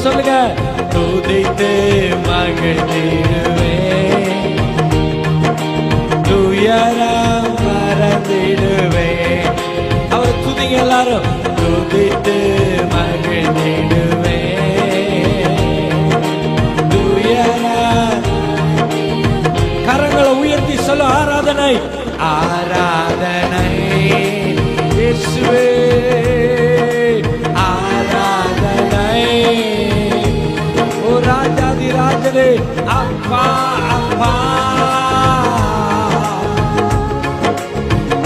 சொல்லுங்க. துதித்து மகிழ்ந்திடுவே, துயரம் மறந்திடுவே. அவர் துதிங்க எல்லாரும். துதித்து மகிழ்ந்திடுவே, துயரம். கரங்களை உயர்த்தி சொல்ல. ஆராதனை ஆராதனை இயேசுவே, ஆராதனை ஓ ராஜாதி ராஜனே. அப்பா அப்பா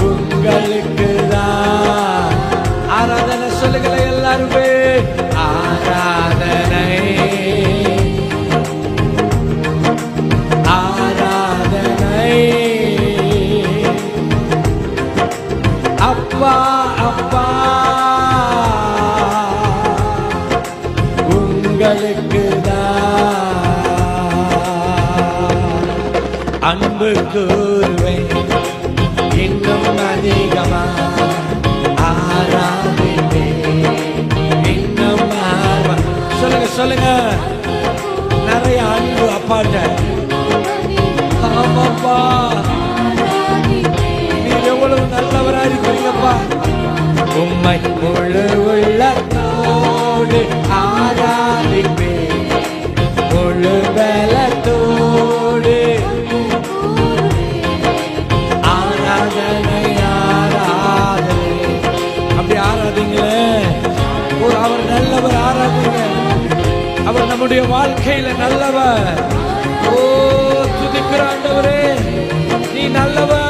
உங்களுக்கு தான் ஆராதனை. சொல்லுங்களே எல்லாருமே. ஆராதனை ஆராதனை அப்பா அப்பா உங்களுக்கு தான் அன்பு கூறுவேன் இன்னும் அதிகமா ஆராதிப்பேன் இன்னும் ஆர்வமா. சொல்லுங்க சொல்லுங்க. நிறைய அன்பு அப்பாட்ட. ஆமாப்பா, நீர் எவ்வளவு நல்லவரா இருக்கிறீங்கப்பா. உம்மை முழு உள்ளத்தோடு ஆராதிப்பேன், முழு பலத்தோடு. ஆராதனை ஆராதனை. அப்படி ஆராதிங்களே. அவர் நல்லவர். ஆராதிங்க. அவர் நம்முடைய வாழ்க்கையில நல்லவர். ஓ துதிக்கிற ஆண்டவரே, நீ நல்லவர்.